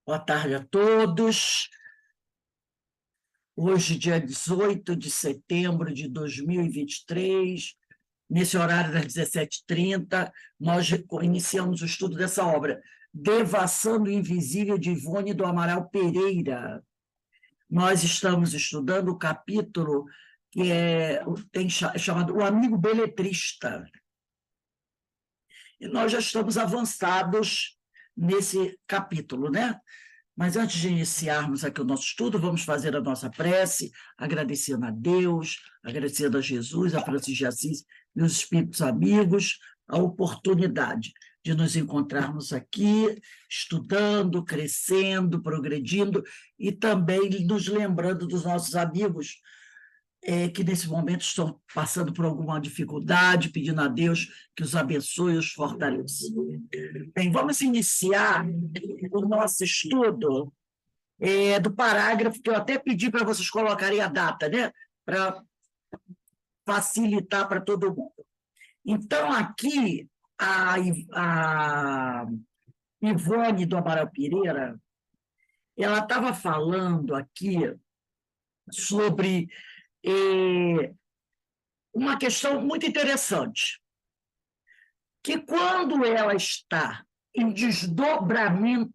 Boa tarde a todos. Hoje, dia 18 de setembro de 2023, nesse horário das 17h30, nós iniciamos o estudo dessa obra, Devassando o Invisível, de Ivone do Amaral Pereira. Nós estamos estudando o capítulo que tem chamado O Amigo Beletrista. E nós já estamos avançados nesse capítulo, né? Mas antes de iniciarmos aqui o nosso estudo, vamos fazer a nossa prece, agradecendo a Deus, agradecendo a Jesus, a Francisco de Assis e os espíritos amigos, a oportunidade de nos encontrarmos aqui, estudando, crescendo, progredindo e também nos lembrando dos nossos amigos que nesse momento estão passando por alguma dificuldade, pedindo a Deus que os abençoe e os fortaleça. Bem, vamos iniciar o nosso estudo do parágrafo, que eu até pedi para vocês colocarem a data, né? Para facilitar para todo mundo. Então, aqui, a Ivone do Amaral Pereira, ela estava falando aqui sobre uma questão muito interessante, que quando ela está em desdobramento,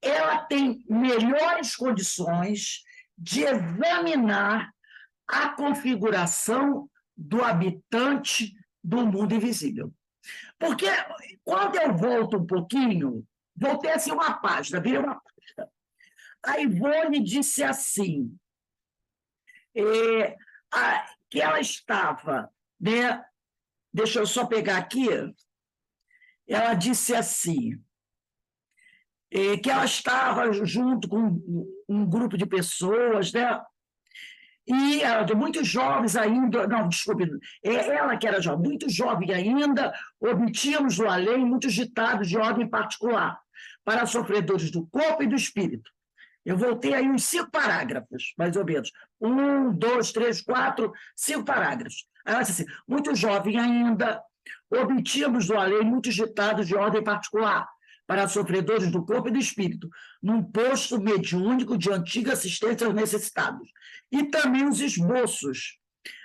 ela tem melhores condições de examinar a configuração do habitante do mundo invisível. Porque quando eu volto um pouquinho, voltei assim uma página, virei uma página. A Ivone disse assim, que ela estava, né? Deixa eu só pegar aqui. Ela disse assim, que ela estava junto com um grupo de pessoas, né? E de muitos jovens ainda, não, desculpe, ela que era jovem, muito jovem ainda, obtínhamos do além muitos ditados de ordem particular para sofredores do corpo e do espírito. Eu voltei aí uns 5 parágrafos, mais ou menos. 1, 2, 3, 4, 5 parágrafos. Aí ela disse assim, muito jovem ainda, obtínhamos do além muitos ditados de ordem particular para sofredores do corpo e do espírito, num posto mediúnico de antiga assistência aos necessitados. E também os esboços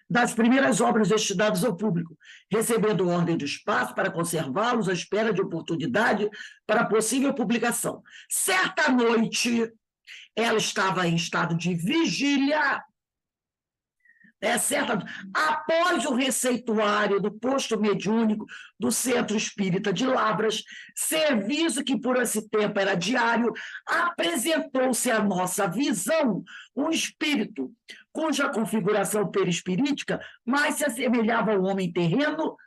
das primeiras obras destinadas ao público, recebendo ordem do espaço para conservá-los à espera de oportunidade para possível publicação. Certa noite, ela estava em estado de vigília, após o receituário do posto mediúnico do Centro Espírita de Lavras, serviço que por esse tempo era diário, apresentou-se à nossa visão um espírito cuja configuração perispirítica mais se assemelhava ao homem terreno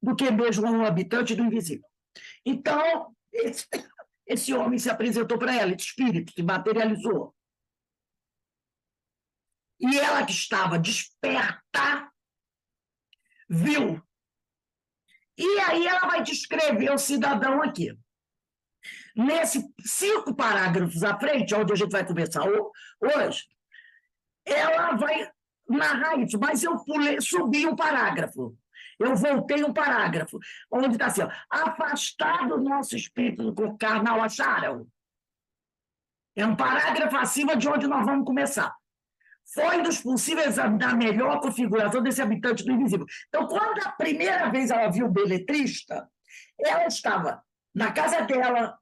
do que mesmo a um habitante do invisível. Então, esse homem se apresentou para ela, esse espírito se materializou. E ela que estava desperta, viu. E aí ela vai descrever o cidadão aqui. Nesses 5 parágrafos à frente, onde a gente vai começar hoje, ela vai narrar isso, mas eu subi um parágrafo. Eu voltei um parágrafo, onde está assim, ó, afastado o nosso espírito do corpo carnal, acharam? É um parágrafo acima de onde nós vamos começar. Foi dos possíveis da melhor configuração desse habitante do invisível. Então, quando a primeira vez ela viu o beletrista, ela estava na casa dela,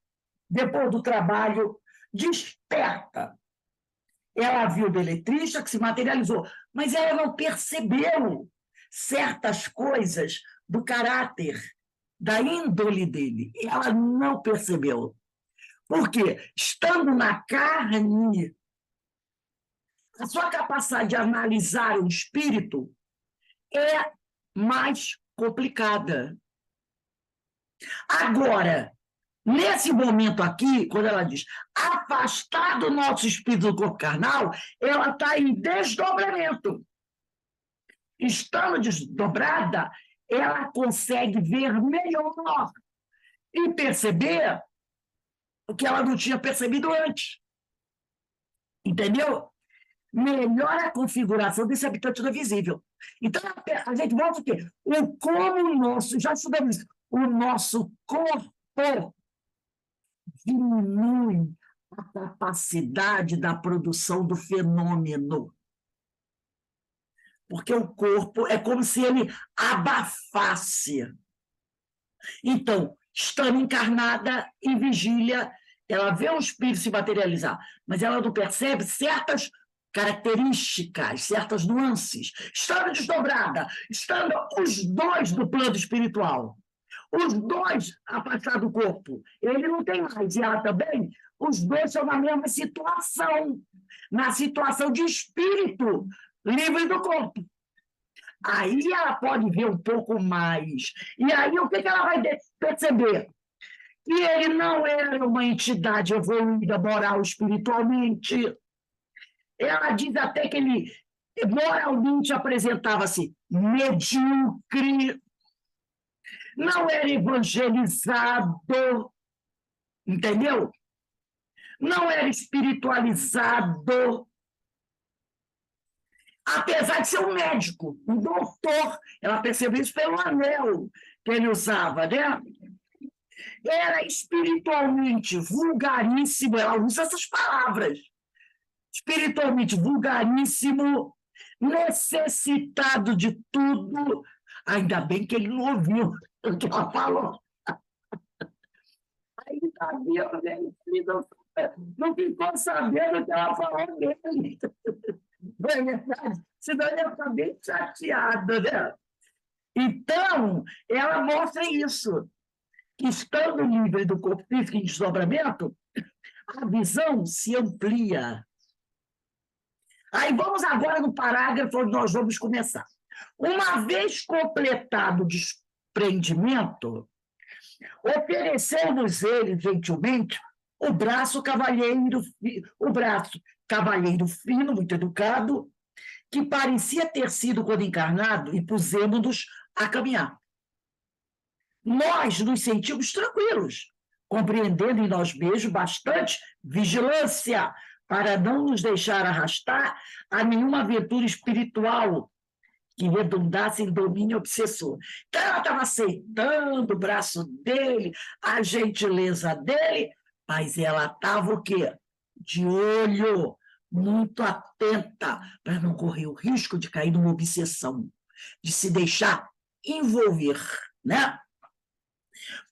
depois do trabalho, desperta. Ela viu o beletrista que se materializou, mas ela não percebeu certas coisas do caráter, da índole dele. Ela não percebeu. Por quê? Estando na carne, a sua capacidade de analisar o espírito é mais complicada. Agora, nesse momento aqui, quando ela diz afastar do nosso espírito do corpo carnal, ela está em desdobramento. Estando desdobrada, ela consegue ver melhor e perceber o que ela não tinha percebido antes. Entendeu? Melhora a configuração desse habitante do visível. Então, a gente volta o quê? Como o nosso, já estudamos isso, o nosso corpo diminui a capacidade da produção do fenômeno. Porque o corpo é como se ele abafasse. Então, estando encarnada em vigília, ela vê o espírito se materializar, mas ela não percebe certas características, certas nuances. Estando desdobrada, estando os dois do plano espiritual, os dois afastados do corpo, ele não tem mais, e ela também, os dois são na mesma situação, na situação de espírito livre do corpo. Aí ela pode ver um pouco mais. E aí o que ela vai perceber? Que ele não era uma entidade evoluída moral espiritualmente. Ela diz até que ele moralmente apresentava-se medíocre, não era evangelizado, entendeu? Não era espiritualizado, apesar de ser um médico, um doutor. Ela percebeu isso pelo anel que ele usava, né? Era espiritualmente vulgaríssimo, ela usa essas palavras, espiritualmente vulgaríssimo, necessitado de tudo. Ainda bem que ele não ouviu o que ela falou. Ainda bem que ele não ficou sabendo o que ela falou dele. Não é verdade? Senão ele ia ficar bem chateado, né? Então, ela mostra isso, que estando livre do corpo físico em desdobramento, a visão se amplia. Aí vamos agora no parágrafo onde nós vamos começar. Uma vez completado o desprendimento, ofereceu-nos ele gentilmente o braço cavalheiro fino, muito educado, que parecia ter sido quando encarnado, e pusemos-nos a caminhar. Nós nos sentimos tranquilos, compreendendo em nós mesmos bastante vigilância para não nos deixar arrastar a nenhuma aventura espiritual que redundasse em domínio obsessor. Então, ela estava aceitando o braço dele, a gentileza dele, mas ela estava o quê? De olho, muito atenta, para não correr o risco de cair numa obsessão, de se deixar envolver, né?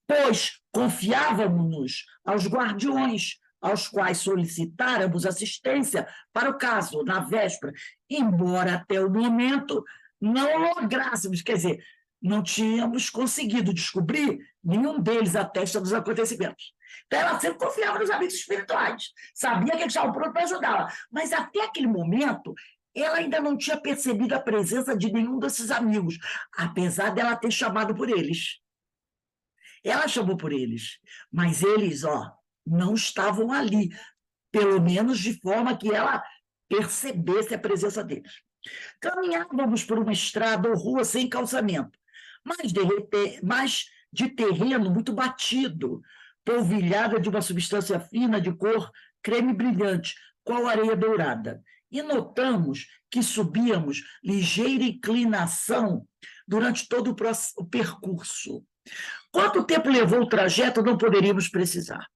Pois confiávamos-nos aos guardiões, aos quais solicitáramos assistência para o caso, na véspera, embora até o momento não lográssemos, quer dizer, não tínhamos conseguido descobrir nenhum deles atesta dos acontecimentos. Então, ela sempre confiava nos amigos espirituais, sabia que eles estavam prontos para ajudá-la, mas até aquele momento ela ainda não tinha percebido a presença de nenhum desses amigos, apesar dela ter chamado por eles. Ela chamou por eles, mas eles, não estavam ali, pelo menos de forma que ela percebesse a presença deles. Caminhávamos por uma estrada ou rua sem calçamento, mas de terreno muito batido, polvilhada de uma substância fina de cor creme brilhante, qual areia dourada. E notamos que subíamos ligeira inclinação durante todo o percurso. Quanto tempo levou o trajeto, não poderíamos precisar.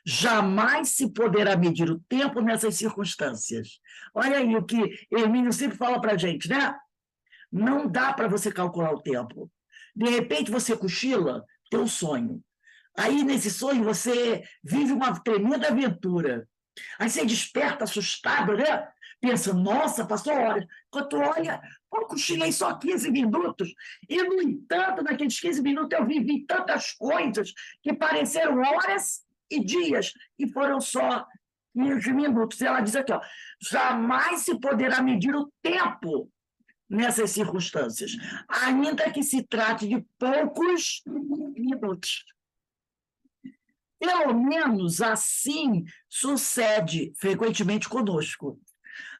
Jamais se poderá medir o tempo nessas circunstâncias. Olha aí o que Hermínio sempre fala para a gente, né? Não dá para você calcular o tempo. De repente, você cochila, tem um sonho. Aí, nesse sonho, você vive uma tremenda aventura. Aí você desperta assustado, né? Pensa, nossa, passou horas. Quando tu olha, eu cochilei só 15 minutos. E, no entanto, naqueles 15 minutos eu vivi tantas coisas que pareceram horas e dias, e foram só 15 minutos. Ela diz aqui, jamais se poderá medir o tempo nessas circunstâncias, ainda que se trate de poucos minutos. Pelo menos assim sucede frequentemente conosco.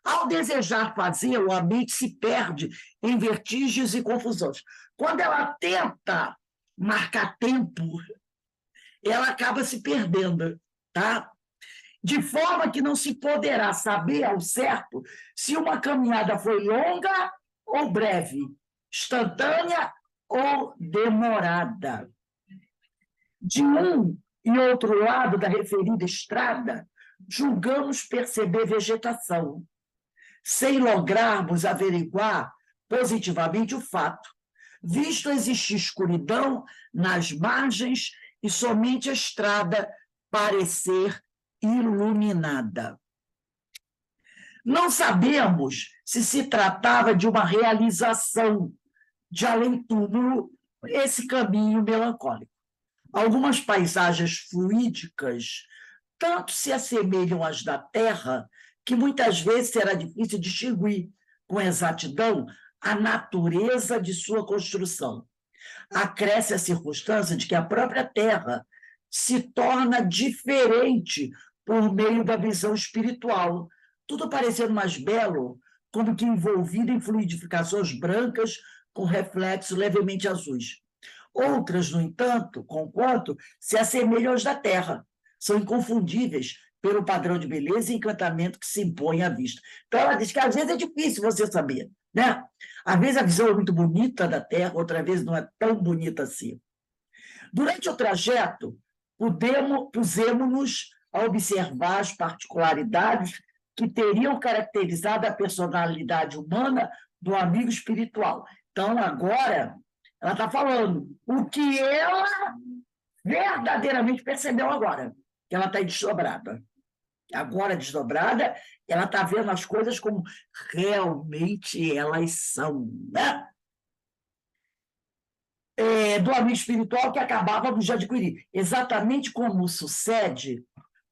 Ao desejar fazê-lo, a mente se perde em vertigens e confusões. Quando ela tenta marcar tempo, ela acaba se perdendo, tá? De forma que não se poderá saber ao certo se uma caminhada foi longa ou breve, instantânea ou demorada. De um Em outro lado da referida estrada, julgamos perceber vegetação, sem lograrmos averiguar positivamente o fato, visto existir escuridão nas margens e somente a estrada parecer iluminada. Não sabemos se tratava de uma realização de além-túmulo esse caminho melancólico. Algumas paisagens fluídicas tanto se assemelham às da Terra que muitas vezes será difícil distinguir com exatidão a natureza de sua construção. Acresce a circunstância de que a própria Terra se torna diferente por meio da visão espiritual, tudo parecendo mais belo, como que envolvido em fluidificações brancas com reflexos levemente azuis. Outras, no entanto, conquanto, se assemelham às da Terra, são inconfundíveis pelo padrão de beleza e encantamento que se impõe à vista. Então, ela diz que às vezes é difícil você saber, né? Às vezes a visão é muito bonita da Terra, outra vez não é tão bonita assim. Durante o trajeto, pusemos-nos a observar as particularidades que teriam caracterizado a personalidade humana do amigo espiritual. Então, agora, ela está falando o que ela verdadeiramente percebeu agora, que ela está desdobrada. Agora desdobrada, ela está vendo as coisas como realmente elas são, né? Do amigo espiritual que acabávamos de adquirir. Exatamente como sucede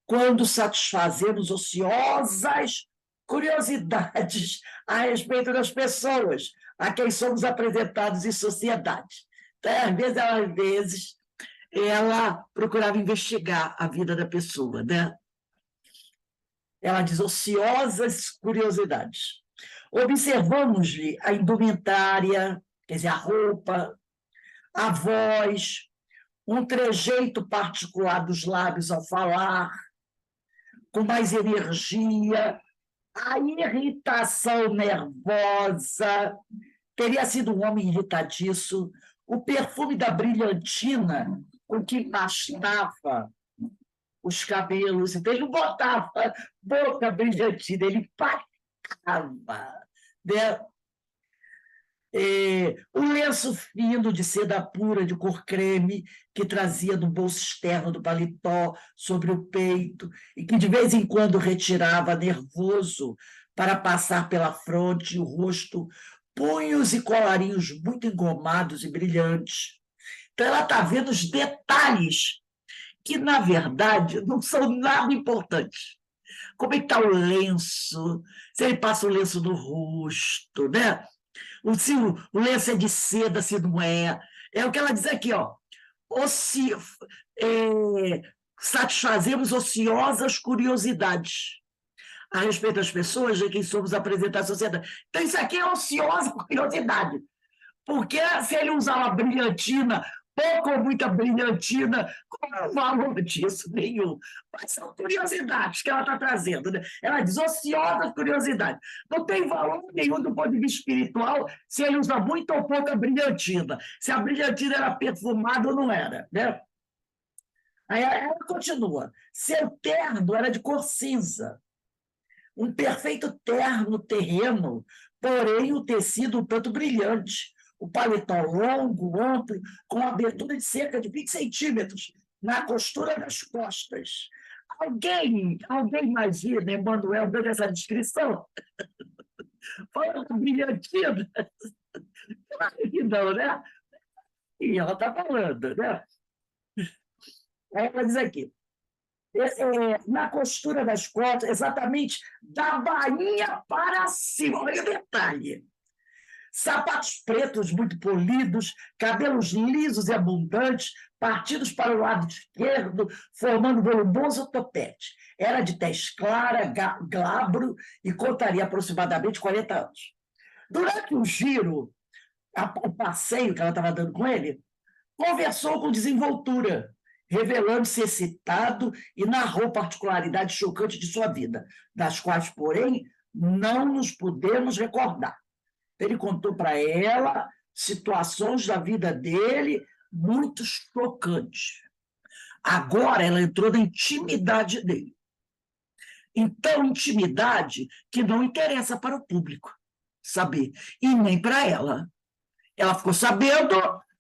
quando satisfazemos ociosas curiosidades a respeito das pessoas a quem somos apresentados em sociedade. Então, às vezes, ela procurava investigar a vida da pessoa, né? Ela diz ociosas curiosidades. Observamos-lhe a indumentária, quer dizer, a roupa, a voz, um trejeito particular dos lábios ao falar, com mais energia, a irritação nervosa, teria sido um homem irritadiço, o perfume da brilhantina com que pastava os cabelos, então ele não botava boca brilhantina, ele pastava, né? O lenço fino de seda pura de cor creme que trazia no bolso externo do paletó sobre o peito e que de vez em quando retirava nervoso para passar pela fronte e o rosto, punhos e colarinhos muito engomados e brilhantes. Então ela está vendo os detalhes que, na verdade, não são nada importantes. Como é que está o lenço, se ele passa o lenço no rosto, né? Se o lenço é de seda, se não é. É o que ela diz aqui, ó. Satisfazemos ociosas curiosidades a respeito das pessoas de quem somos apresentar à sociedade. Então, isso aqui é ociosa curiosidade. Porque se ele usava brilhantina, pouco ou muita brilhantina, qual é o valor disso? Nenhum. Mas são curiosidades que ela está trazendo. Né? Ela diz ociosa curiosidade. Não tem valor nenhum do ponto de vista espiritual se ele usa muito ou pouca brilhantina. Se a brilhantina era perfumada ou não era. Né? Aí ela continua. Seu terno era de cor cinza. Um perfeito terno terreno, porém o tecido um tanto brilhante. O paletó longo, amplo, com abertura de cerca de 20 centímetros na costura das costas. Alguém imagina Emmanuel dando essa descrição? Falando brilhantina? Claro que não, né? E ela está falando, né? Aí ela diz aqui, na costura das costas, exatamente da bainha para cima. Olha o detalhe. Sapatos pretos muito polidos, cabelos lisos e abundantes, partidos para o lado esquerdo, formando um volumoso topete. Era de tez clara, glabro e contaria aproximadamente 40 anos. Durante o giro, o passeio que ela estava dando com ele, conversou com desenvoltura, revelando-se excitado e narrou particularidades chocantes de sua vida, das quais, porém, não nos podemos recordar. Ele contou para ela situações da vida dele muito chocantes. Agora ela entrou na intimidade dele. Então, intimidade que não interessa para o público saber, e nem para ela. Ela ficou sabendo,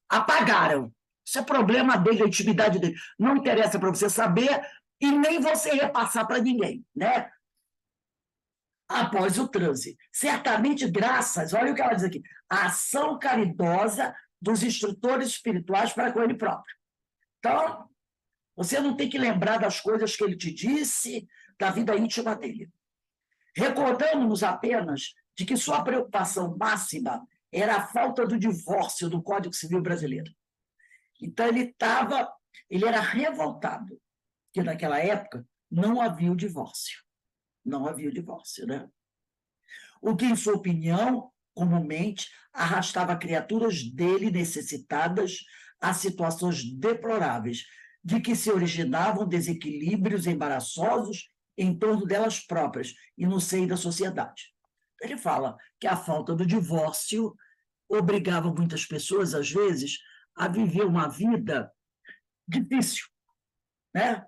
apagaram. Isso é problema dele, a intimidade dele. Não interessa para você saber e nem você repassar para ninguém, né? Após o transe. Certamente graças, olha o que ela diz aqui, a ação caridosa dos instrutores espirituais para com ele próprio. Então, você não tem que lembrar das coisas que ele te disse, da vida íntima dele. Recordamos-nos apenas de que sua preocupação máxima era a falta do divórcio do Código Civil brasileiro. Então, ele era revoltado, que naquela época não havia o divórcio. Não havia o divórcio, né? O que, em sua opinião, comumente arrastava criaturas dele necessitadas a situações deploráveis, de que se originavam desequilíbrios embaraçosos em torno delas próprias e no seio da sociedade. Ele fala que a falta do divórcio obrigava muitas pessoas, às vezes, a viver uma vida difícil, né?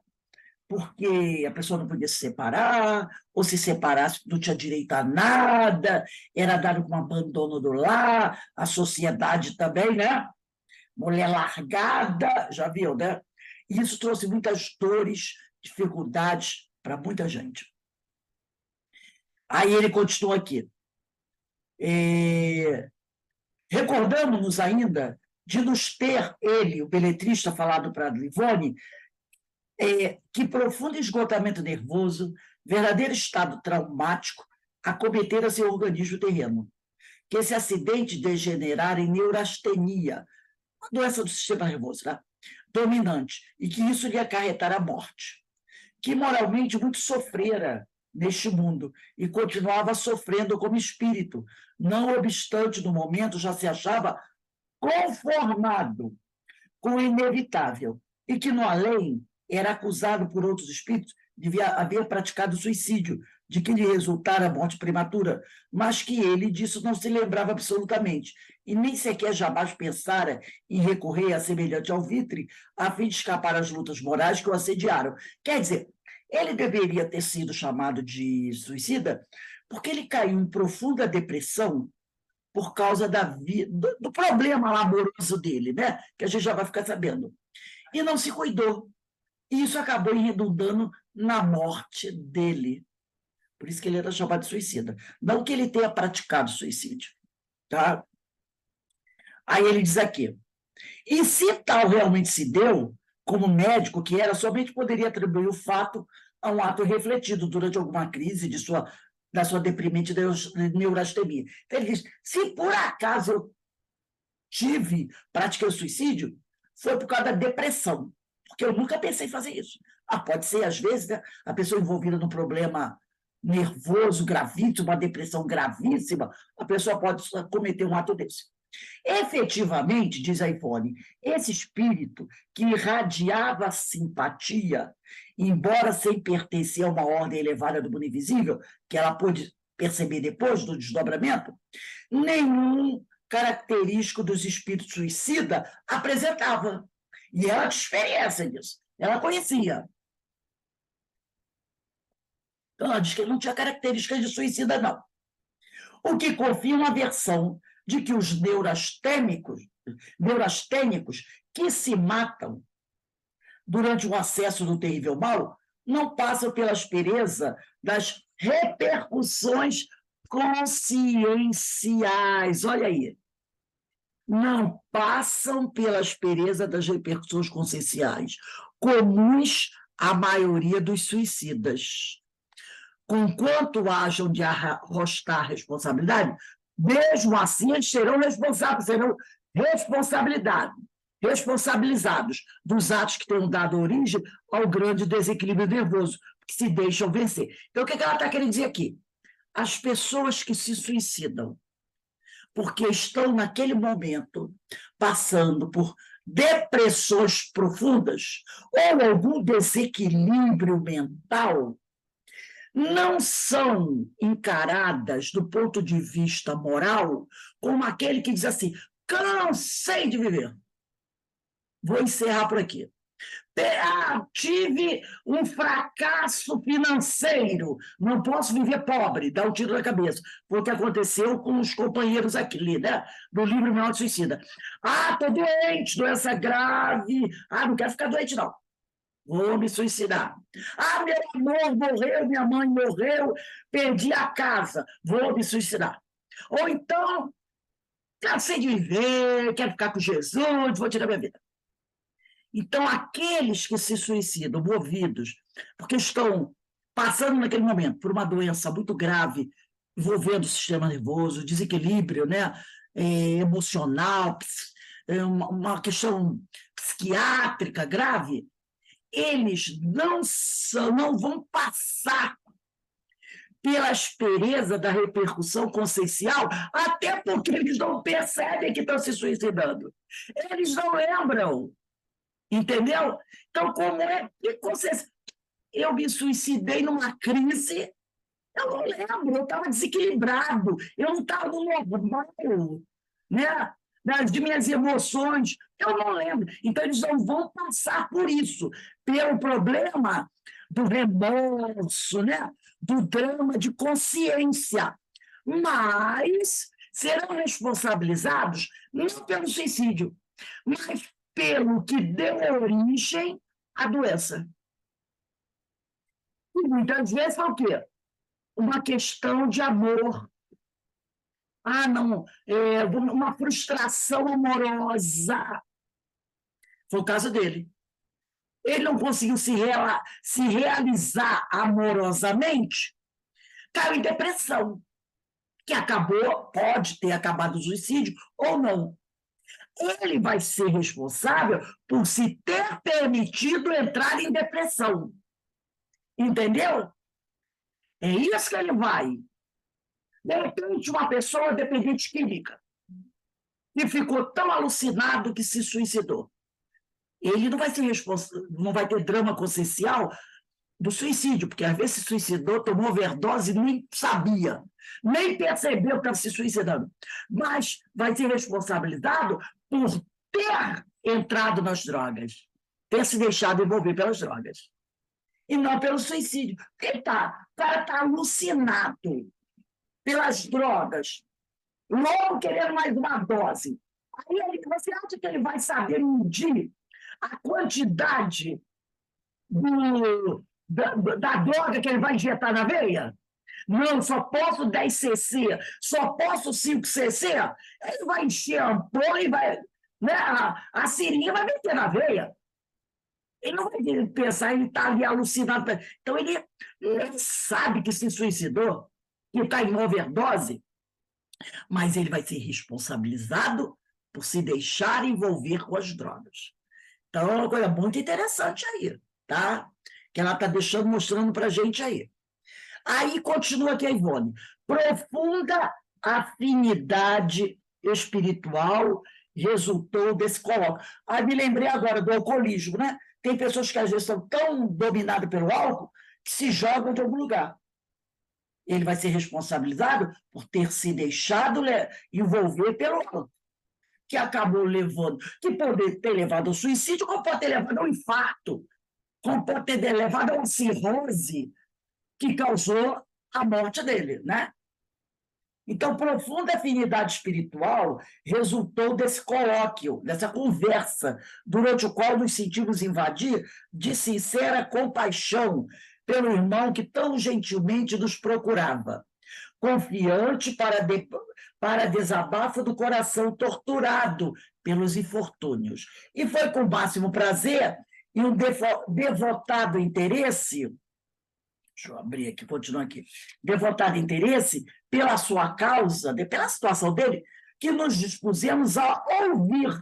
Porque a pessoa não podia se separar, ou se separasse não tinha direito a nada, era dado como abandono do lar, a sociedade também, né? Mulher largada, já viu, né? E isso trouxe muitas dores, dificuldades para muita gente. Aí ele continua aqui. Recordamos-nos ainda de nos ter, ele, o beletrista, falado para Livone, que profundo esgotamento nervoso, verdadeiro estado traumático, acometera seu organismo terreno. Que esse acidente degenerara em neurastenia, uma doença do sistema nervoso, né? Dominante, e que isso lhe acarretara a morte. Que moralmente muito sofrera neste mundo e continuava sofrendo como espírito, não obstante no momento já se achava conformado com o inevitável, e que no além era acusado por outros espíritos de haver praticado suicídio, de que lhe resultara a morte prematura, mas que ele disso não se lembrava absolutamente, e nem sequer jamais pensara em recorrer a semelhante alvitre a fim de escapar às lutas morais que o assediaram. Quer dizer, ele deveria ter sido chamado de suicida porque ele caiu em profunda depressão por causa do problema amoroso dele, né? Que a gente já vai ficar sabendo. E não se cuidou. E isso acabou redundando na morte dele. Por isso que ele era chamado de suicida. Não que ele tenha praticado suicídio. Tá? Aí ele diz aqui, e se tal realmente se deu, como médico que era, somente poderia atribuir o fato a um ato refletido durante alguma crise da sua deprimente neurastenia. Então, ele diz, se por acaso eu pratiquei o suicídio, foi por causa da depressão, porque eu nunca pensei em fazer isso. Pode ser, às vezes, né, a pessoa envolvida num problema nervoso, gravíssimo, uma depressão gravíssima, a pessoa pode cometer um ato desse. Efetivamente, diz a Ivone, esse espírito que irradiava simpatia, embora sem pertencer a uma ordem elevada do mundo invisível, que ela pôde perceber depois do desdobramento, nenhum característico dos espíritos suicida apresentava. E ela tinha experiência disso, ela conhecia. Então, ela diz que ele não tinha características de suicida, não. O que confirma a versão de que os neurastênicos que se matam durante o acesso do terrível mal não passam pela aspereza das repercussões conscienciais. Olha aí. Não passam pela aspereza das repercussões conscienciais, comuns à maioria dos suicidas. Conquanto hajam de arrostar responsabilidade, mesmo assim eles serão responsabilizados dos atos que tenham dado origem ao grande desequilíbrio nervoso, que se deixam vencer. Então, o que ela está querendo dizer aqui? As pessoas que se suicidam porque estão, naquele momento, passando por depressões profundas ou algum desequilíbrio mental, não são encaradas do ponto de vista moral como aquele que diz assim, cansei de viver, vou encerrar por aqui. Tive um fracasso financeiro, não posso viver pobre, dá um tiro na cabeça. Foi o que aconteceu com os companheiros aqui, né? Do livro Menor Suicida. Estou doente, doença grave. Não quero ficar doente, não. Vou me suicidar. Meu amor morreu, minha mãe morreu, perdi a casa, vou me suicidar. Ou então, cansei de viver, quero ficar com Jesus, vou tirar minha vida. Então, aqueles que se suicidam, movidos, porque estão passando naquele momento por uma doença muito grave, envolvendo o sistema nervoso, desequilíbrio, né? Emocional, uma questão psiquiátrica grave, eles não vão passar pela aspereza da repercussão consciencial, até porque eles não percebem que estão se suicidando. Eles não lembram. Entendeu? Então, como é que eu me suicidei numa crise? Eu não lembro, eu estava desequilibrado, eu não estava no normal, né? De minhas emoções, eu não lembro. Então, eles não vão passar por isso, pelo problema do remorso, né? Do drama de consciência. Mas serão responsabilizados não pelo suicídio, mas pelo que deu origem à doença. E muitas vezes é o quê? Uma questão de amor. Não, uma frustração amorosa. Foi o caso dele. Ele não conseguiu se realizar amorosamente, caiu em depressão, que pode ter acabado o suicídio ou não. Ele vai ser responsável por se ter permitido entrar em depressão. Entendeu? É isso que ele vai. De repente, uma pessoa dependente química, que ficou tão alucinado que se suicidou. Ele não vai ser não vai ter drama consciencial do suicídio, porque às vezes se suicidou, tomou overdose e nem sabia, nem percebeu que estava se suicidando. Mas vai ser responsabilizado por ter entrado nas drogas, ter se deixado envolver pelas drogas, e não pelo suicídio. Porque o cara está alucinado pelas drogas, logo querendo mais uma dose. Aí você acha que ele vai saber medir a quantidade da droga que ele vai injetar na veia? Não, só posso 10 cc, só posso 5 cc. Ele vai encher a ampola e vai. Né, a seringa vai meter na veia. Ele não vai pensar, ele está ali alucinado. Então, ele sabe que se suicidou, que está em overdose, mas ele vai ser responsabilizado por se deixar envolver com as drogas. Então, é uma coisa muito interessante aí, tá? Que ela está mostrando para a gente aí. Aí continua aqui a Ivone. Profunda afinidade espiritual resultou desse colóquio. Aí me lembrei agora do alcoolismo, né? Tem pessoas que às vezes são tão dominadas pelo álcool que se jogam de algum lugar. Ele vai ser responsabilizado por ter se deixado envolver pelo álcool, que acabou levando, que pode ter levado ao suicídio, como pode ter levado ao infarto, como pode ter levado a uma cirrose, que causou a morte dele, né? Então, profunda afinidade espiritual resultou desse colóquio, dessa conversa, durante o qual nos sentimos invadir de sincera compaixão pelo irmão que tão gentilmente nos procurava, confiante para desabafo do coração torturado pelos infortúnios. E foi com o máximo prazer e um devotado interesse. Deixa eu abrir aqui, continuar aqui. Devotado interesse pela sua causa, pela situação dele, que nos dispusemos a ouvir,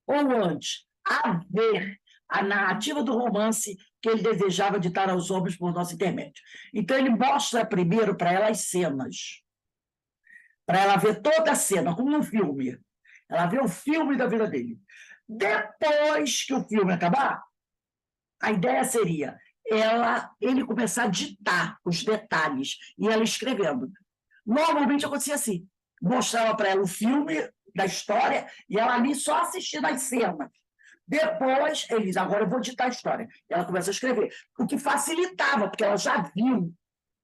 ou antes, a ver a narrativa do romance que ele desejava ditar aos homens por nosso intermédio. Então, ele mostra primeiro para ela as cenas, para ela ver toda a cena, como um filme. Ela vê o filme da vida dele. Depois que o filme acabar, a ideia seria ele começar a ditar os detalhes e ela escrevendo. Normalmente acontecia assim, mostrava para ela o filme da história e ela ali só assistindo as cenas, Depois, ele diz, agora eu vou ditar a história. Ela começa a escrever, o que facilitava, porque ela já viu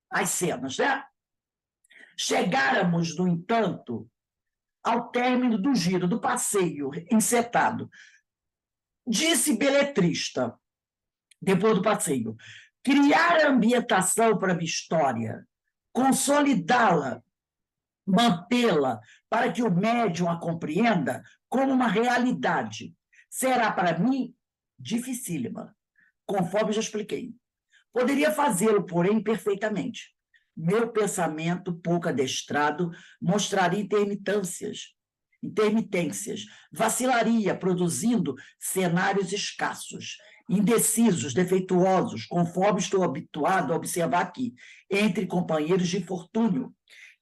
as cenas, né? Chegáramos, no entanto, ao término do giro, do passeio encetado. Disse beletrista, depois do passeio, criar a ambientação para a minha história, consolidá-la, mantê-la, para que o médium a compreenda como uma realidade, será para mim dificílima, conforme já expliquei. Poderia fazê-lo, porém, perfeitamente. Meu pensamento, pouco adestrado, mostraria intermitências, vacilaria, produzindo cenários escassos, indecisos, defeituosos, conforme estou habituado a observar aqui, entre companheiros de infortúnio,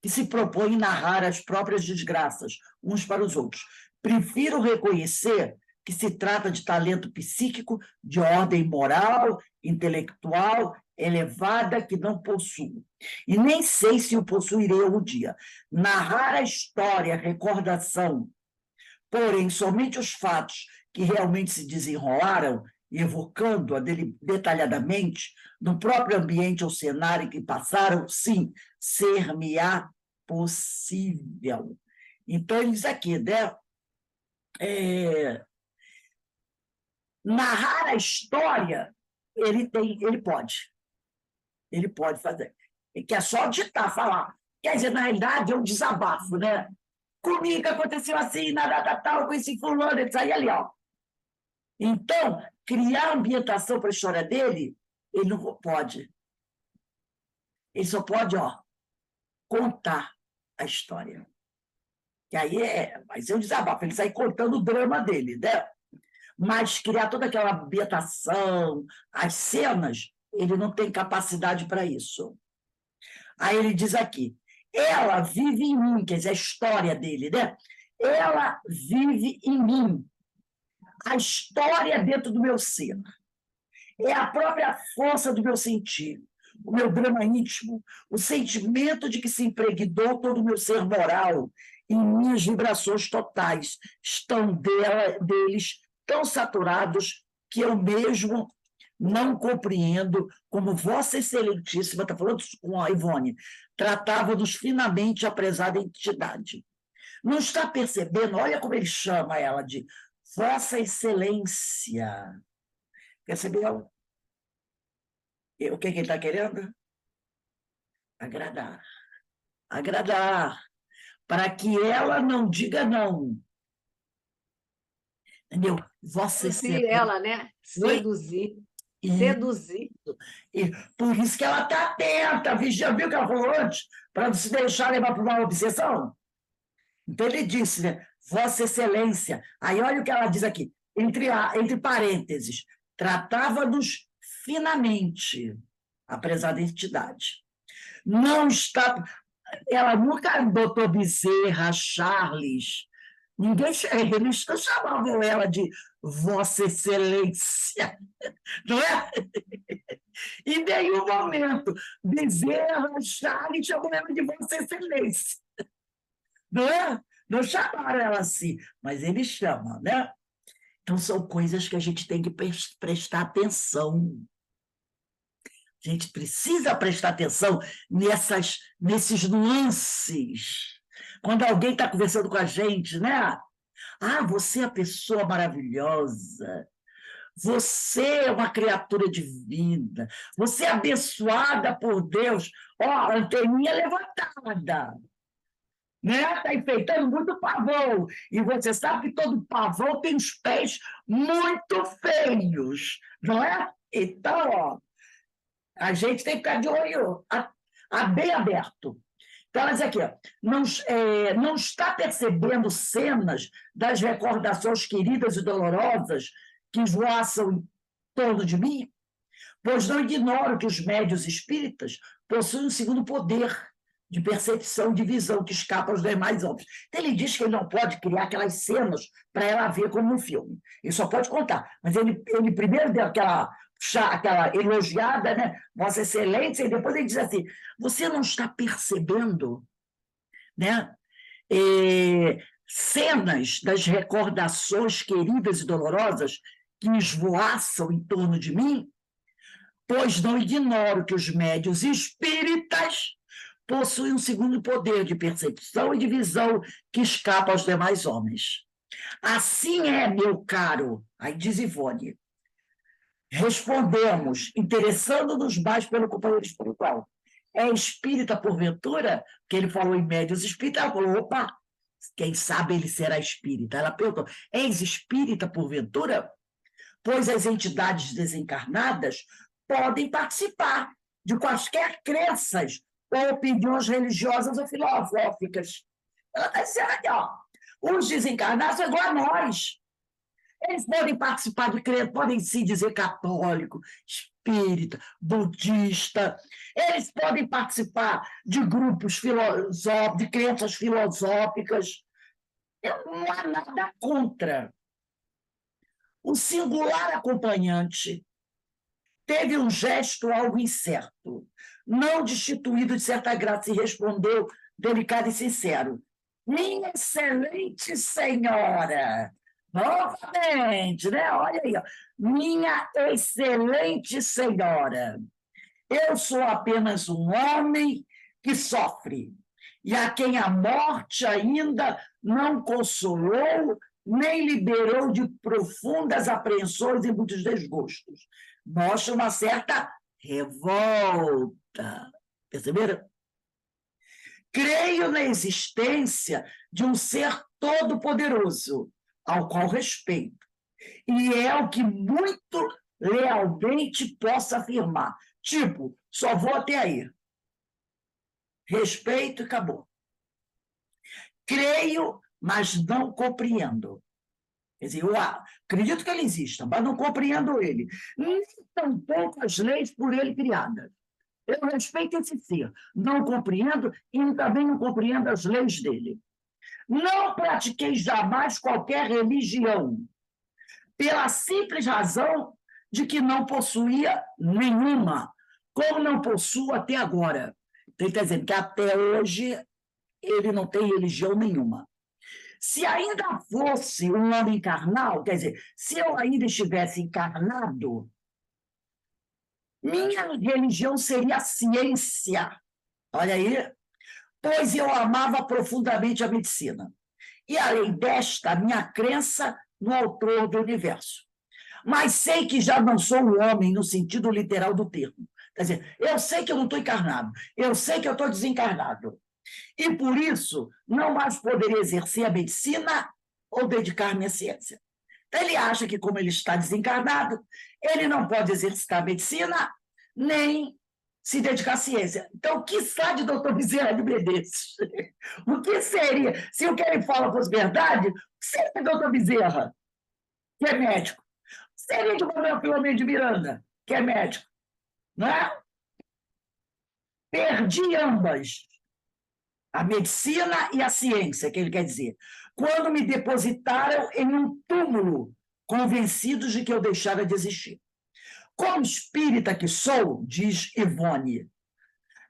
que se propõem narrar as próprias desgraças, uns para os outros. Prefiro reconhecer que se trata de talento psíquico de ordem moral, intelectual, elevada, que não possuo. E nem sei se o possuirei algum dia. Narrar a história, a recordação, porém, somente os fatos que realmente se desenrolaram, evocando-a detalhadamente, no próprio ambiente ou cenário em que passaram, sim, ser-me-á possível. Então, ele diz aqui, né? Narrar a história, ele pode fazer. Ele quer só ditar, falar. Quer dizer, na realidade, é um desabafo, né? Comigo aconteceu assim, na data tal, com esse fulano, ele saía ali, ó. Então, criar ambientação para a história dele, ele não pode. Ele só pode, ó, contar a história. E aí vai ser um desabafo, ele sai contando o drama dele, né? Mas criar toda aquela ambientação, as cenas, ele não tem capacidade para isso. Aí ele diz aqui, ela vive em mim, quer dizer, a história dele, né? Ela vive em mim. A história dentro do meu ser. É a própria força do meu sentir, o meu drama íntimo, o sentimento de que se impregnou todo o meu ser moral e minhas vibrações totais estão deles tão saturados que eu mesmo não compreendo como Vossa Excelentíssima, está falando com a Ivone, tratava-nos finamente a prezada entidade. Não está percebendo? Olha como ele chama ela de Vossa Excelência. Percebeu? O que ele está querendo? Agradar. Agradar. Para que ela não diga não. Entendeu? Vossa Seduzir Excelência. ela, né? Seduzir. Seduzir. E por isso que ela está atenta, vigia, viu o que ela falou antes? Para não se deixar levar para uma obsessão. Então ele disse, né? Vossa Excelência. Aí olha o que ela diz aqui, entre parênteses, tratava-nos finamente a prezada entidade. Não está. Ela nunca, doutor Bezerra, Charles, eles chamavam ela de Vossa Excelência, não é? Em nenhum momento, Bezerra, Charles chamam ela de Vossa Excelência, não é? Não chamaram ela assim, mas eles chamam, né? Então, são coisas que a gente tem que prestar atenção. A gente precisa prestar atenção nesses nuances. Quando alguém está conversando com a gente, né? Ah, você é a pessoa maravilhosa. Você é uma criatura divina. Você é abençoada por Deus. Ó, a anteninha levantada. Né? Está enfeitando muito pavão. E você sabe que todo pavão tem os pés muito feios, não é? Então, ó, a gente tem que ficar de olho bem aberto. Então, ela diz aqui, ó, não está percebendo cenas das recordações queridas e dolorosas que esvoaçam em torno de mim? Pois não ignoro que os médios espíritas possuem um segundo poder de percepção, de visão, que escapa aos demais homens. Então, ele diz que ele não pode criar aquelas cenas para ela ver como um filme. Ele só pode contar. Mas ele primeiro deu aquela elogiada, né? Vossa Excelência, e depois ele diz assim, você não está percebendo, né? cenas das recordações queridas e dolorosas que esvoaçam em torno de mim, pois não ignoro que os médiuns espíritas possuem um segundo poder de percepção e de visão que escapa aos demais homens. Assim é, meu caro, aí diz Ivone, respondemos, interessando-nos mais pelo companheiro espiritual. É espírita, porventura? Que ele falou em médios espíritas, ela falou, opa, quem sabe ele será espírita. Ela perguntou, és espírita, porventura? Pois as entidades desencarnadas podem participar de quaisquer crenças ou opiniões religiosas ou filosóficas. Ela está dizendo aqui, ó, os desencarnados são igual a nós. Eles podem participar de crença, podem se dizer católico, espírita, budista. Eles podem participar de grupos filosóficos, de crenças filosóficas. Não há nada contra. O singular acompanhante teve um gesto algo incerto, não destituído de certa graça, e respondeu, delicado e sincero, minha excelente senhora, novamente, né? Olha aí, ó. Minha excelente senhora, eu sou apenas um homem que sofre, e a quem a morte ainda não consolou, nem liberou de profundas apreensões e muitos desgostos. Mostra uma certa revolta. Perceberam? Creio na existência de um ser todo-poderoso, ao qual respeito. E é o que muito lealmente posso afirmar. Tipo, só vou até aí. Respeito e acabou. Creio, mas não compreendo. Quer dizer, eu acredito que ele exista, mas não compreendo ele. Nem tampouco as leis por ele criadas. Eu respeito esse ser, não compreendo e também não compreendo as leis dele. Não pratiquei jamais qualquer religião, pela simples razão de que não possuía nenhuma, como não possuo até agora. Então, ele está dizendo que até hoje ele não tem religião nenhuma. Se ainda fosse um homem carnal, quer dizer, se eu ainda estivesse encarnado, minha religião seria a ciência. Olha aí, pois eu amava profundamente a medicina. E, além desta, minha crença no autor do universo. Mas sei que já não sou um homem no sentido literal do termo. Quer dizer, eu sei que eu não estou encarnado, eu sei que eu estou desencarnado. E, por isso, não mais poderia exercer a medicina ou dedicar-me à ciência. Então, ele acha que, como ele está desencarnado, ele não pode exercitar a medicina nem se dedicar à ciência. Então, o que sai de doutor Bezerra de Menezes? O que seria, se o que ele fala fosse verdade, o que seria doutor Bezerra, que é médico? O que seria de Manuel Filomeno de Miranda, que é médico? Não é? Perdi ambas, a medicina e a ciência, que ele quer dizer, quando me depositaram em um túmulo, convencidos de que eu deixara de existir. Como espírita que sou, diz Ivone,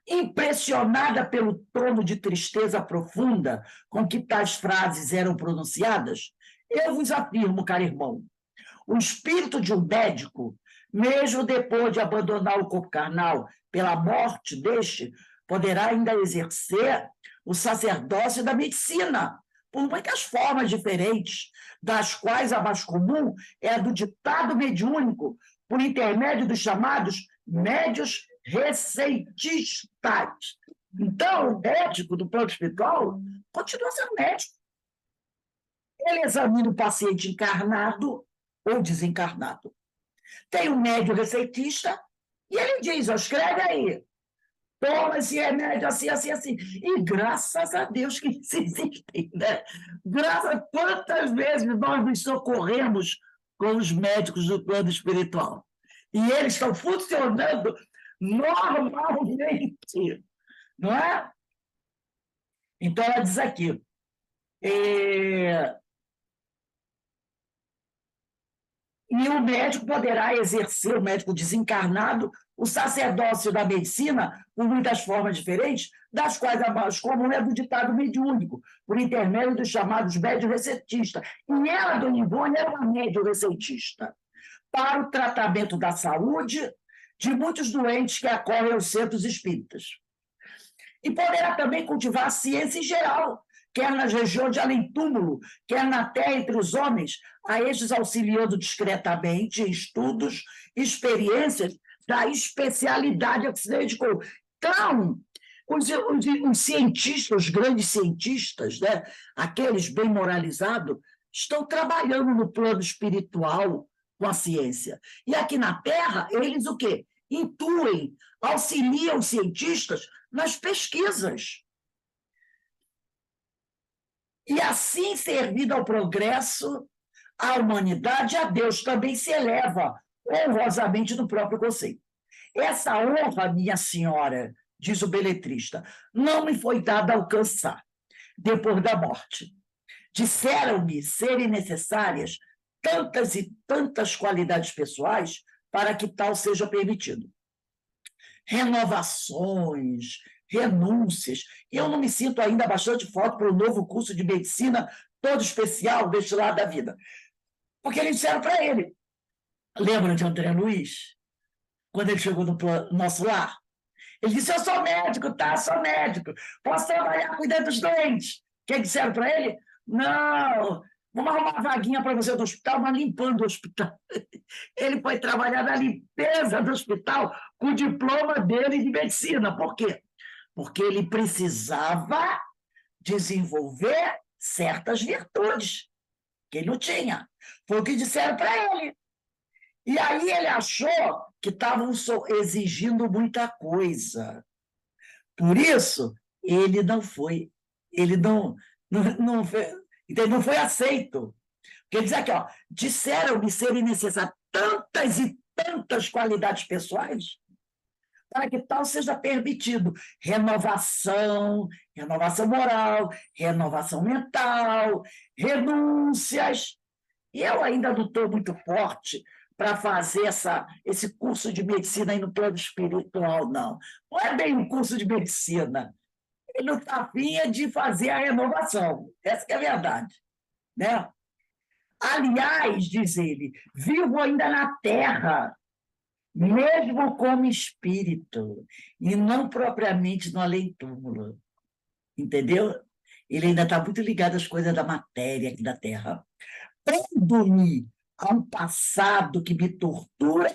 impressionada pelo tono de tristeza profunda com que tais frases eram pronunciadas, eu vos afirmo, caro irmão, o espírito de um médico, mesmo depois de abandonar o corpo carnal pela morte deste, poderá ainda exercer o sacerdócio da medicina, por muitas formas diferentes, das quais a mais comum é a do ditado mediúnico, por intermédio dos chamados médios receitistas. Então, o médico do plano espiritual continua sendo médico. Ele examina o paciente encarnado ou desencarnado. Tem um médico receitista e ele diz, ó, escreve aí, toma esse remédio assim, assim, assim. E graças a Deus que isso existe, né? Quantas vezes nós nos socorremos com os médicos do plano espiritual? E eles estão funcionando normalmente, não é? Então, ela diz aqui, E o médico poderá exercer, o médico desencarnado, o sacerdócio da medicina por muitas formas diferentes, das quais a mais comum é do ditado mediúnico, por intermédio dos chamados médio-recetistas. E ela, Dona Ivone, era uma médio-recetista para o tratamento da saúde de muitos doentes que acorrem aos centros espíritas. E poderá também cultivar a ciência em geral, quer nas regiões de além-túmulo, quer na terra entre os homens, a estes auxiliando discretamente em estudos, experiências da especialidade a que se dedicou. Então, os cientistas, os grandes cientistas, né, aqueles bem moralizados, estão trabalhando no plano espiritual com a ciência. E aqui na Terra, eles o quê? Intuem, auxiliam os cientistas nas pesquisas. E assim, servindo ao progresso, a humanidade, a Deus também se eleva honrosamente no próprio conceito. Essa honra, minha senhora, diz o beletrista, não me foi dada a alcançar depois da morte. Disseram-me serem necessárias tantas e tantas qualidades pessoais para que tal seja permitido. Renovações, renúncias. Eu não me sinto ainda bastante forte para o novo curso de medicina todo especial deste lado da vida. Porque eles disseram para ele, lembra de André Luiz? Quando ele chegou no nosso lar? Ele disse, eu sou médico, tá? Sou médico. Posso trabalhar cuidando dos doentes. O que disseram para ele? Não, vamos arrumar uma vaguinha para você no hospital, mas limpando o hospital. Ele foi trabalhar na limpeza do hospital com o diploma dele de medicina. Por quê? Porque ele precisava desenvolver certas virtudes que ele não tinha. Foi o que disseram para ele. E aí ele achou que estavam exigindo muita coisa. Por isso, ele não foi, ele não foi aceito. Porque ele diz aqui, ó, disseram-me serem necessárias tantas e tantas qualidades pessoais para que tal seja permitido. Renovação moral, renovação mental, renúncias. E eu ainda não estou muito forte para fazer esse curso de medicina aí no plano espiritual, não. Não é bem um curso de medicina. Ele não está afim de fazer a renovação. Essa que é a verdade. Né? Aliás, diz ele, vivo ainda na Terra, mesmo como espírito, e não propriamente no além-túmulo. Entendeu? Ele ainda está muito ligado às coisas da matéria aqui da Terra. Prendo-me a um passado que me tortura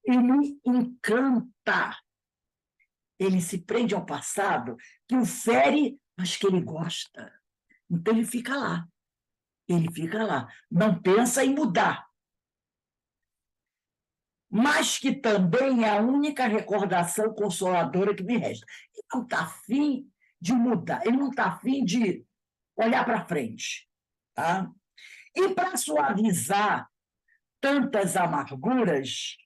e me encanta. Ele se prende ao passado que o fere, mas que ele gosta. Então ele fica lá. Ele fica lá. Não pensa em mudar. Mas que também é a única recordação consoladora que me resta. Ele não está afim de mudar, ele não está afim de olhar para frente. Tá? E para suavizar tantas amarguras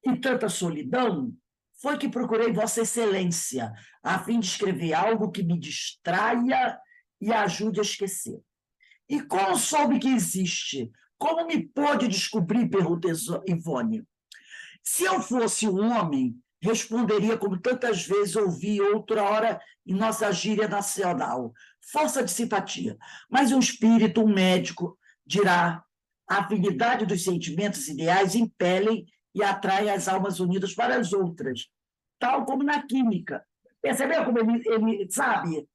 e tanta solidão, foi que procurei Vossa Excelência, a fim de escrever algo que me distraia e ajude a esquecer. E como soube que existe? Como me pôde descobrir? Pergunta Ivone. Se eu fosse um homem, responderia como tantas vezes ouvi outra hora em nossa gíria nacional, força de simpatia. Mas um espírito, um médico, dirá, a afinidade dos sentimentos ideais impelem e atraem as almas unidas para as outras, tal como na química. Percebeu como ele sabe?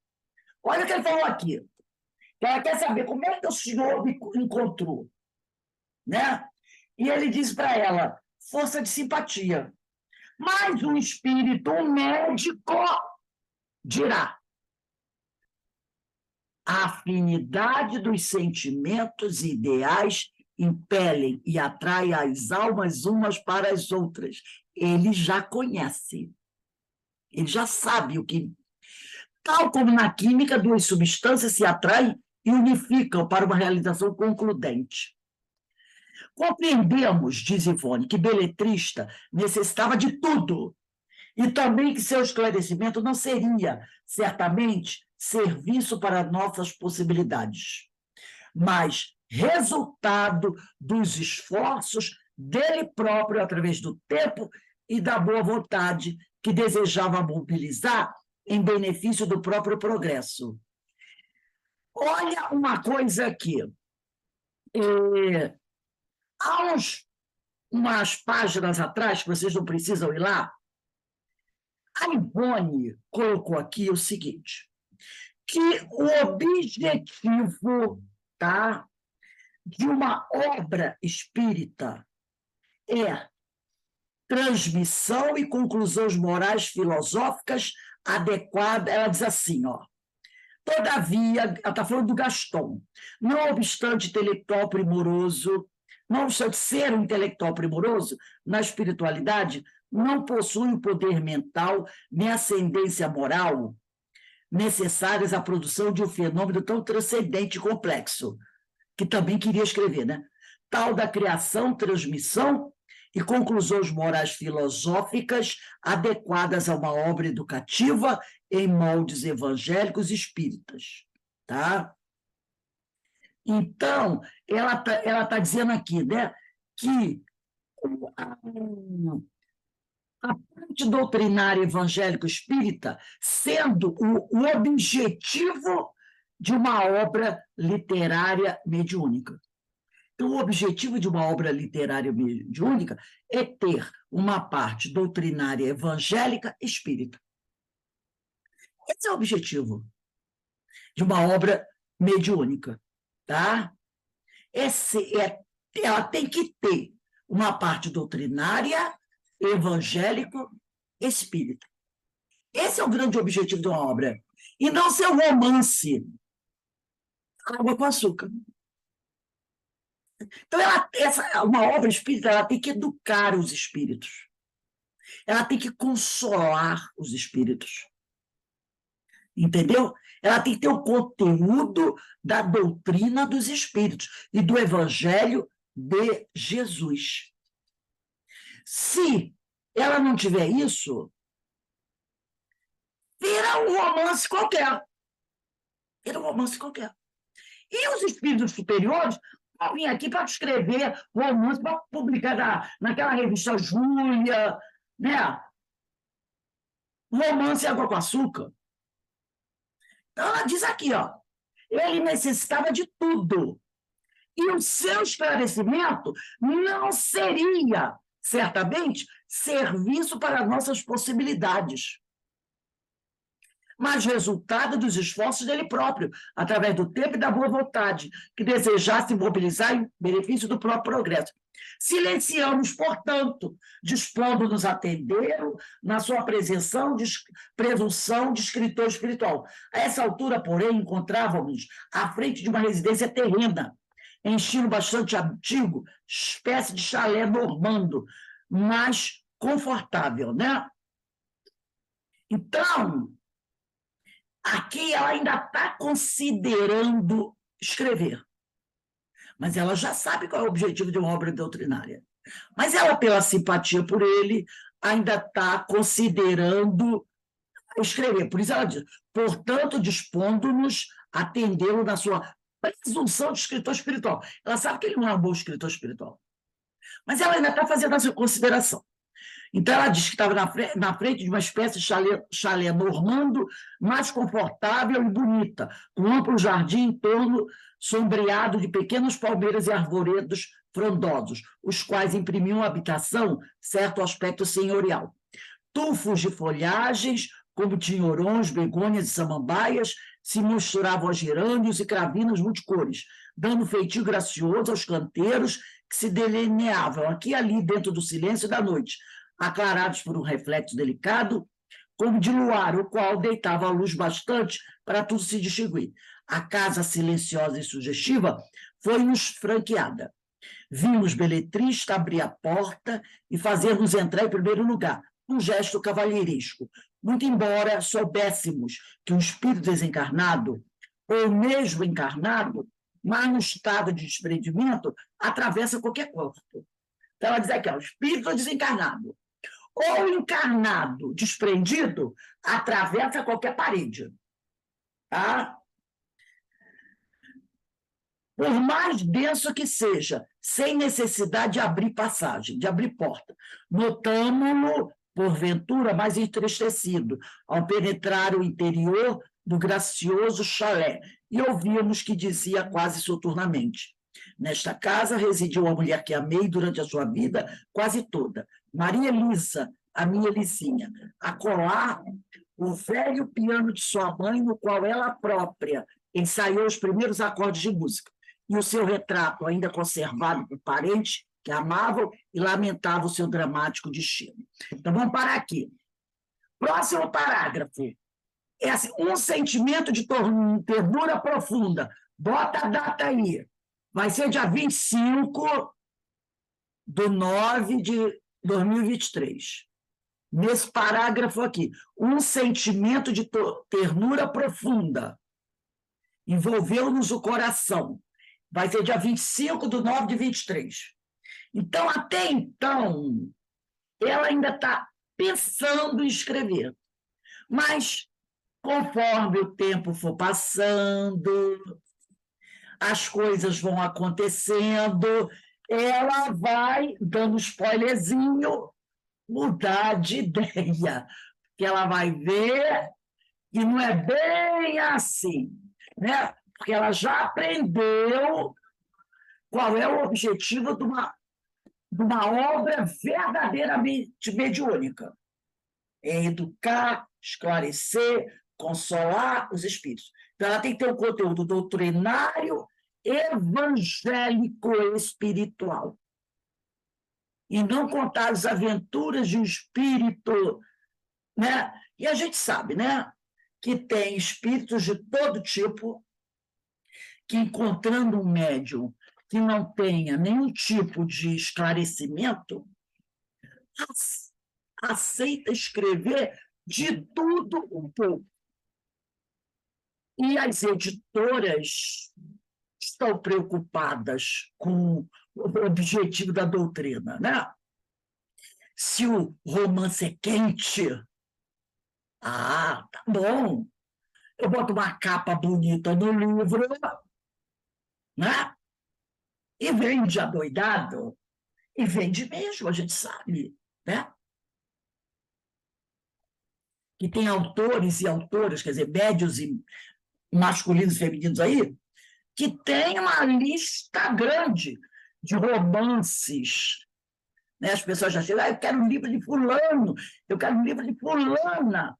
Olha o que ele falou aqui. Ela quer saber como é que o senhor me encontrou. Né? E ele diz para ela, força de simpatia. Mas um espírito, um médico, dirá, a afinidade dos sentimentos e ideais impelem e atraem as almas umas para as outras. Ele já conhece. Ele já sabe o que... Tal como na química, duas substâncias se atraem e unificam para uma realização concludente. Compreendemos, diz Ivone, que beletrista necessitava de tudo, e também que seu esclarecimento não seria, certamente, serviço para nossas possibilidades. Mas resultado dos esforços dele próprio, através do tempo e da boa vontade que desejava mobilizar em benefício do próprio progresso. Olha uma coisa aqui. Há umas páginas atrás, que vocês não precisam ir lá, a Ivone colocou aqui o seguinte, que o objetivo, tá, de uma obra espírita é transmissão e conclusões morais filosóficas adequadas. Ela diz assim, ó, todavia, ela está falando do Gaston, não obstante intelectual primoroso, não obstante ser um intelectual primoroso, na espiritualidade, não possui o poder mental nem ascendência moral necessárias à produção de um fenômeno tão transcendente e complexo, que também queria escrever, né? Tal da criação, transmissão e conclusões morais filosóficas adequadas a uma obra educativa em moldes evangélicos e espíritas. Tá? Então, ela tá dizendo aqui, né, que a parte doutrinária evangélico-espírita sendo o objetivo de uma obra literária mediúnica. Então, o objetivo de uma obra literária mediúnica é ter uma parte doutrinária evangélica espírita. Esse é o objetivo de uma obra mediúnica. Tá? Ela tem que ter uma parte doutrinária, evangélico, espírita. Esse é o grande objetivo de uma obra. E não ser um romance, água com açúcar. Então, uma obra espírita, ela tem que educar os espíritos. Ela tem que consolar os espíritos. Entendeu? Ela tem que ter o conteúdo da doutrina dos espíritos e do evangelho de Jesus. Se ela não tiver isso, vira um romance qualquer. Vira um romance qualquer. E os espíritos superiores vão vir aqui para escrever romance, para publicar naquela revista Júlia, né? Romance Água com Açúcar. Então, ela diz aqui, ó, ele necessitava de tudo. E o seu esclarecimento não seria, certamente, serviço para nossas possibilidades, mas resultado dos esforços dele próprio, através do tempo e da boa vontade, que desejasse mobilizar em benefício do próprio progresso. Silenciamos, portanto, dispondo-nos a atender na sua presunção de escritor espiritual. A essa altura, porém, encontrávamos à frente de uma residência terrena, em estilo bastante antigo, espécie de chalé normando, mas confortável, né? Então, aqui ela ainda está considerando escrever, mas ela já sabe qual é o objetivo de uma obra doutrinária. Mas ela, pela simpatia por ele, ainda está considerando escrever. Por isso ela diz, portanto, dispondo-nos a atendê-lo na sua presunção de escritor espiritual. Ela sabe que ele não é um bom escritor espiritual, mas ela ainda está fazendo essa consideração. Então, ela diz que estava na frente de uma espécie de chalé normando, mais confortável e bonita, com amplo jardim em torno, sombreado de pequenas palmeiras e arvoredos frondosos, os quais imprimiam à habitação certo aspecto senhorial. Tufos de folhagens, como tinhorões, begônias e samambaias, se misturavam a gerânios e cravinas multicores, dando feitio gracioso aos canteiros que se delineavam aqui e ali dentro do silêncio da noite, aclarados por um reflexo delicado, como de luar, o qual deitava a luz bastante para tudo se distinguir. A casa silenciosa e sugestiva foi-nos franqueada. Vimos beletrista abrir a porta e fazer-nos entrar em primeiro lugar, um gesto cavalheiresco, muito embora soubéssemos que um espírito desencarnado, ou mesmo encarnado, mas no estado de desprendimento, atravessa qualquer corpo. Então, ela diz aqui, ó, o espírito desencarnado, ou encarnado, desprendido, atravessa qualquer parede. Tá? por mais denso que seja, sem necessidade de abrir passagem, de abrir porta. Notamo-lo, porventura, mais entristecido, ao penetrar o interior do gracioso chalé, e ouvimos que dizia quase soturnamente: nesta casa residiu a mulher que amei durante a sua vida quase toda, Maria Elisa, a minha Elisinha. Acolá, o velho piano de sua mãe, no qual ela própria ensaiou os primeiros acordes de música, e o seu retrato, ainda conservado por parentes que amavam e lamentavam o seu dramático destino. Então, vamos parar aqui. Próximo parágrafo. É assim, um sentimento de ternura profunda. Bota a data aí. Vai ser dia 25/9/2023. Nesse parágrafo aqui. Um sentimento de ternura profunda. Envolveu-nos o coração. Vai ser dia 25/9/23. Então, até então, ela ainda está pensando em escrever. Mas, conforme o tempo for passando, as coisas vão acontecendo, ela vai, dando um spoilerzinho, mudar de ideia. Porque ela vai ver que não é bem assim, né? Porque ela já aprendeu qual é o objetivo de uma obra verdadeiramente mediúnica. É educar, esclarecer, consolar os espíritos. Então, ela tem que ter um conteúdo doutrinário, evangélico espiritual. E não contar as aventuras de um espírito, né? E a gente sabe, né, que tem espíritos de todo tipo que, encontrando um médium que não tenha nenhum tipo de esclarecimento, aceita escrever de tudo um pouco. E as editoras estão preocupadas com o objetivo da doutrina, né? Se o romance é quente, tá bom, eu boto uma capa bonita no livro, né? E vende adoidado, e vende mesmo, a gente sabe, né? Que tem autores e autoras, quer dizer, médios e masculinos e femininos aí, que tem uma lista grande de romances. Né? As pessoas já chegam, eu quero um livro de fulano, eu quero um livro de fulana.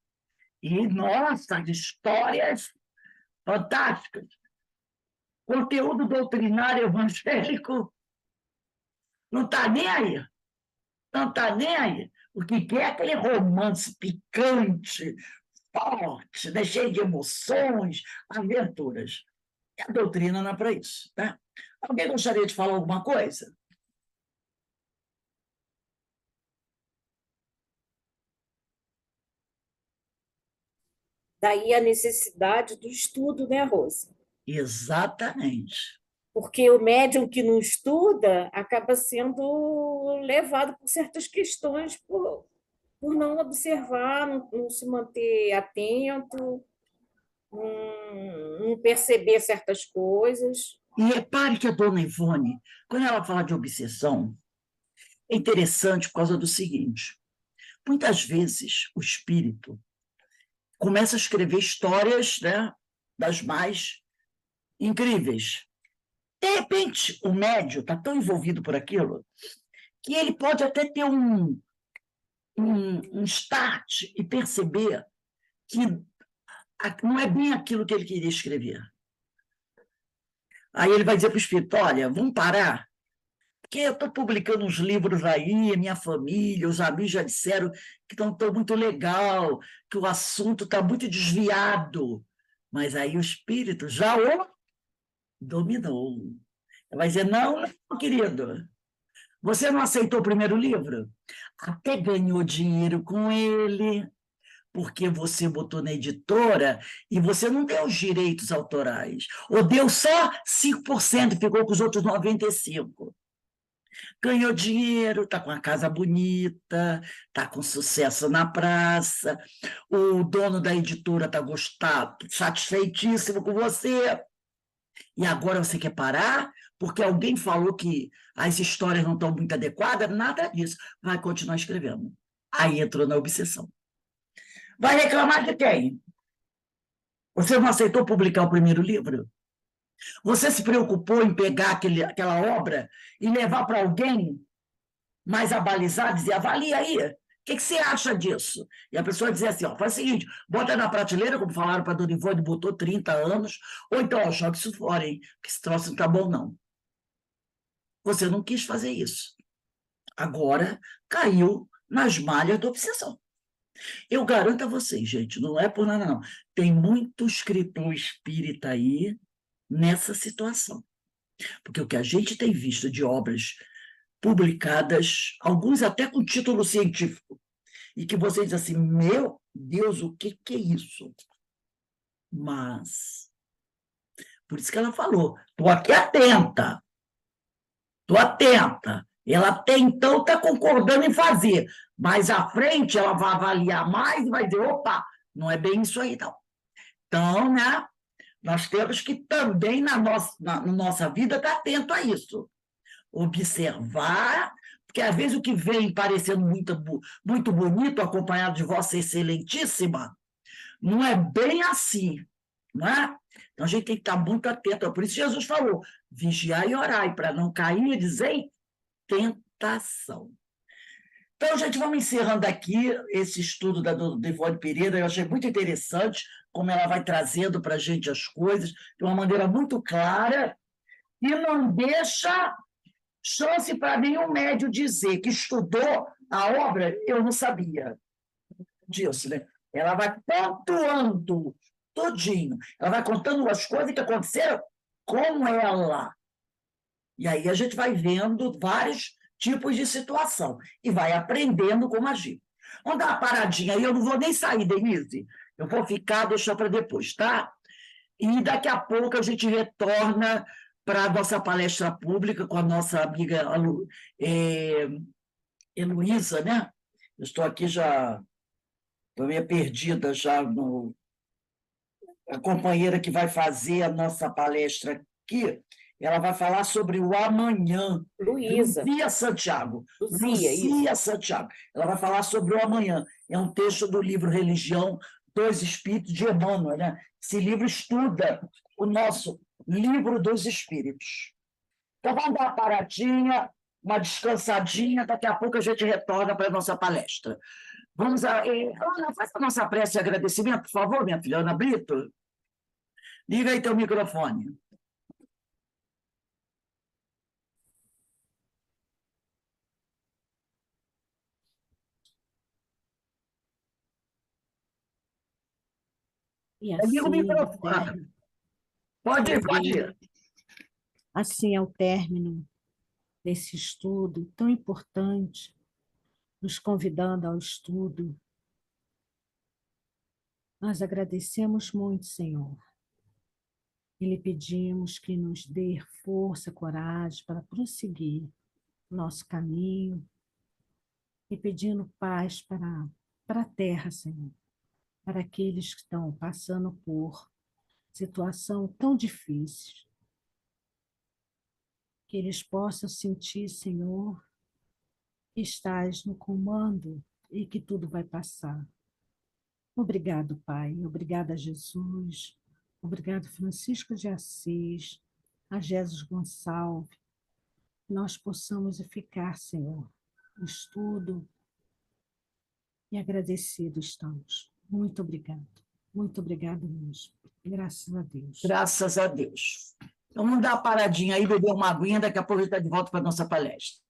E, nossa, histórias fantásticas. Conteúdo doutrinário evangélico não está nem aí. Não está nem aí. O que quer é aquele romance picante, forte, né? Cheio de emoções, aventuras. E a doutrina não é para isso. Tá? Alguém gostaria de falar alguma coisa? Daí a necessidade do estudo, né, Rosa? Exatamente. Porque o médium que não estuda acaba sendo levado por certas questões por não observar, não se manter atento, não perceber certas coisas. E repare que a dona Ivone, quando ela fala de obsessão, é interessante por causa do seguinte: muitas vezes o espírito começa a escrever histórias, né, das mais incríveis. De repente, o médium está tão envolvido por aquilo que ele pode até ter um start e perceber que não é bem aquilo que ele queria escrever. Aí ele vai dizer para o espírito: olha, vamos parar, porque eu estou publicando uns livros aí, minha família, os amigos já disseram que estão muito legal, que o assunto está muito desviado. Mas aí o espírito já o dominou. Ele vai dizer: não, não, querido, você não aceitou o primeiro livro? Até ganhou dinheiro com ele, porque você botou na editora e você não deu os direitos autorais. Ou deu só 5% e ficou com os outros 95%. Ganhou dinheiro, está com a casa bonita, está com sucesso na praça, o dono da editora está gostado, satisfeitíssimo com você. E agora você quer parar porque alguém falou que as histórias não estão muito adequadas? Nada disso. Vai continuar escrevendo. Aí entrou na obsessão. Vai reclamar de quem? Você não aceitou publicar o primeiro livro? Você se preocupou em pegar aquela obra e levar para alguém mais abalizado, dizer, avalia aí, o que você acha disso? E a pessoa dizia assim, ó, faz o seguinte, bota na prateleira, como falaram para a Dona Ivone, botou 30 anos, ou então, ó, joga isso fora, hein, que esse troço não tá bom, não. Você não quis fazer isso. Agora caiu nas malhas da obsessão. Eu garanto a vocês, gente, não é por nada, não. Tem muito escritor espírita aí nessa situação. Porque o que a gente tem visto de obras publicadas, alguns até com título científico, e que você diz assim, meu Deus, o que é isso? Mas, por isso que ela falou, estou aqui atenta, estou atenta. Ela até então está concordando em fazer, mas à frente ela vai avaliar mais e vai dizer, opa, não é bem isso aí, não. Então, né, nós temos que também, na nossa vida, estar atento a isso. Observar, porque às vezes o que vem parecendo muito bonito, acompanhado de Vossa Excelentíssima, não é bem assim, não é? Então a gente tem que estar muito atento. Por isso Jesus falou, vigiai e orai, para não cair, em tentação. Então, gente, vamos encerrando aqui esse estudo da Dona Ivone Pereira. Eu achei muito interessante como ela vai trazendo para a gente as coisas de uma maneira muito clara e não deixa chance para nenhum médium dizer que estudou a obra, eu não sabia disso, né? Ela vai pontuando todinho, ela vai contando as coisas que aconteceram com ela. E aí a gente vai vendo vários tipos de situação e vai aprendendo como agir. Vamos dar uma paradinha aí, eu não vou nem sair, Denise, eu vou ficar, deixar para depois, tá? E daqui a pouco a gente retorna para a nossa palestra pública com a nossa amiga Heloísa, né? Eu estou aqui já, estou meio perdida já no... A companheira que vai fazer a nossa palestra aqui, ela vai falar sobre o amanhã. Luísa. Luzia Santiago. Luzia, Santiago. Ela vai falar sobre o amanhã. É um texto do livro Religião dos Espíritos, de Emmanuel, né? Esse livro estuda o nosso livro dos Espíritos. Então, vamos dar uma paradinha, uma descansadinha, daqui a pouco a gente retorna para a nossa palestra. Vamos a... Ana, faça a nossa prece de agradecimento, por favor, minha filha Ana Brito. Liga aí teu microfone. E Liga o assim, microfone. Pode ir, pode ir. assim é o término desse estudo tão importante, nos convidando ao estudo. Nós agradecemos muito, Senhor, e lhe pedimos que nos dê força, coragem para prosseguir nosso caminho e pedindo paz para a terra, Senhor, para aqueles que estão passando por situação tão difícil, que eles possam sentir, Senhor, que estás no comando e que tudo vai passar. Obrigado, Pai. Obrigada, Jesus. Obrigado, Francisco de Assis, a Jesus Gonçalves. Que nós possamos ficar, Senhor, no estudo e agradecidos estamos. Muito obrigado. Muito obrigado mesmo. Graças a Deus. Graças a Deus. Então, vamos dar uma paradinha aí, beber uma aguinha, daqui a pouco a gente está de volta para a nossa palestra.